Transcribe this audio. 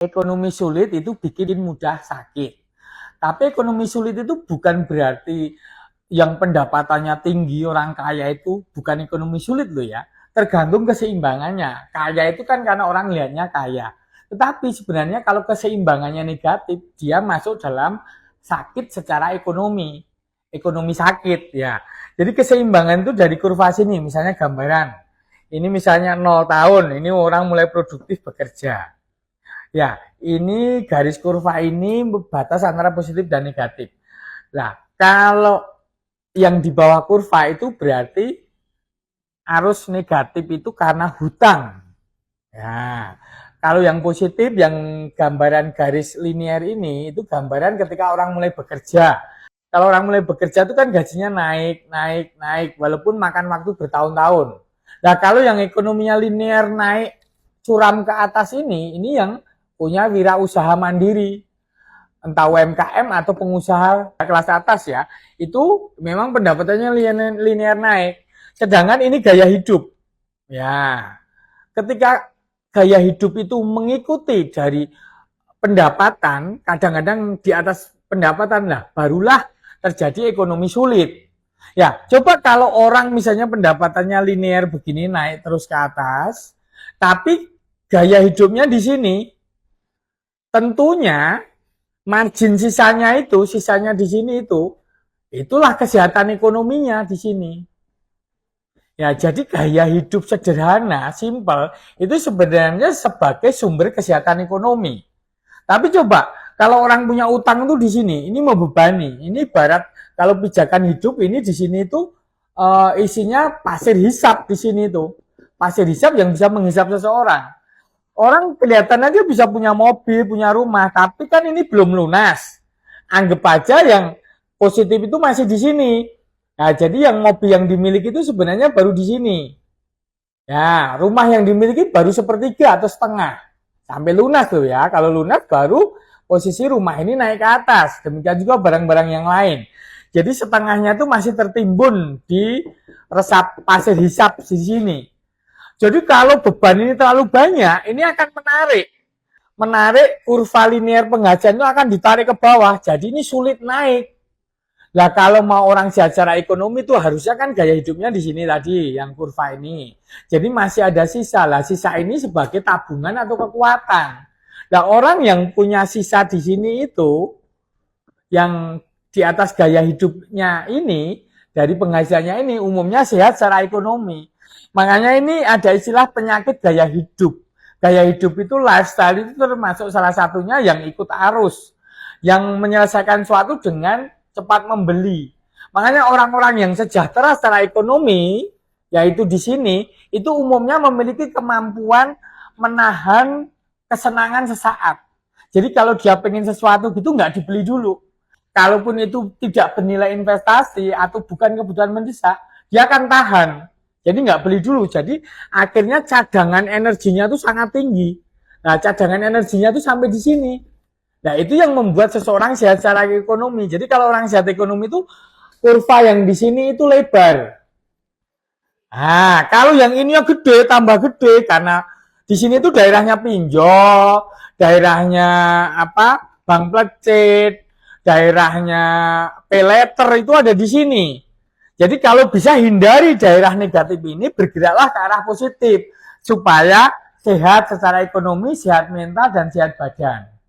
Ekonomi sulit itu bikin mudah sakit. Tapi ekonomi sulit itu bukan berarti yang pendapatannya tinggi, orang kaya itu bukan ekonomi sulit loh ya. Tergantung keseimbangannya. Kaya itu kan karena orang lihatnya kaya. Tetapi sebenarnya kalau keseimbangannya negatif, dia masuk dalam sakit secara ekonomi. Ekonomi sakit ya. Jadi keseimbangan itu dari kurva sini, misalnya gambaran. Ini misalnya 0 tahun, ini orang mulai produktif bekerja. Ya, ini garis kurva ini batas antara positif dan negatif. Nah, kalau yang di bawah kurva itu berarti arus negatif itu karena hutang. Ya, kalau yang positif, yang gambaran garis linear ini, itu gambaran ketika orang mulai bekerja. Kalau orang mulai bekerja itu kan gajinya naik, naik, naik, walaupun makan waktu bertahun-tahun. Nah, kalau yang ekonominya linear naik curam ke atas ini yang punya wirausaha mandiri, entah UMKM atau pengusaha kelas atas ya, itu memang pendapatannya linear naik. Sedangkan ini gaya hidup. Ya, ketika gaya hidup itu mengikuti dari pendapatan, kadang-kadang di atas pendapatan lah, barulah terjadi ekonomi sulit. Ya, coba kalau orang misalnya pendapatannya linear begini naik terus ke atas, tapi gaya hidupnya di sini, tentunya margin sisanya di sini itulah kesehatan ekonominya di sini. Ya, jadi gaya hidup sederhana, simple, itu sebenarnya sebagai sumber kesehatan ekonomi. Tapi coba, kalau orang punya utang itu di sini, ini membebani. Ini ibarat kalau pijakan hidup ini di sini itu isinya pasir hisap di sini itu. Pasir hisap yang bisa menghisap seseorang. Orang kelihatan aja bisa punya mobil, punya rumah, tapi kan ini belum lunas. Anggap aja yang positif itu masih di sini. Nah, jadi yang mobil yang dimiliki itu sebenarnya baru di sini. Ya, rumah yang dimiliki baru sepertiga atau setengah. Sampai lunas tuh ya. Kalau lunas baru posisi rumah ini naik ke atas. Demikian juga barang-barang yang lain. Jadi setengahnya itu masih tertimbun di resap pasir hisap di sini. Jadi kalau beban ini terlalu banyak, ini akan menarik kurva linear penggajian itu akan ditarik ke bawah. Jadi ini sulit naik. Nah, kalau mau orang sehat secara ekonomi itu harusnya kan gaya hidupnya di sini tadi, yang kurva ini. Jadi masih ada sisa lah. Sisa ini sebagai tabungan atau kekuatan. Nah, orang yang punya sisa di sini itu, yang di atas gaya hidupnya ini, dari penghasilannya ini, umumnya sehat secara ekonomi. Makanya ini ada istilah penyakit gaya hidup. Gaya hidup itu lifestyle itu termasuk salah satunya yang ikut arus. Yang menyelesaikan suatu dengan cepat membeli. Makanya orang-orang yang sejahtera secara ekonomi, yaitu di sini, itu umumnya memiliki kemampuan menahan kesenangan sesaat. Jadi kalau dia pengen sesuatu gitu nggak dibeli dulu. Kalaupun itu tidak bernilai investasi atau bukan kebutuhan mendesak, dia akan tahan. Jadi nggak beli dulu. Jadi akhirnya cadangan energinya itu sangat tinggi. Nah, cadangan energinya itu sampai di sini. Nah, itu yang membuat seseorang sehat secara ekonomi. Jadi kalau orang sehat ekonomi itu kurva yang di sini itu lebar. Nah, kalau yang ini yang gede, tambah gede karena di sini itu daerahnya pinjol, daerahnya apa? Bank plecet, daerahnya peleter itu ada di sini. Jadi kalau bisa hindari daerah negatif ini, bergeraklah ke arah positif supaya sehat secara ekonomi, sehat mental dan sehat badan.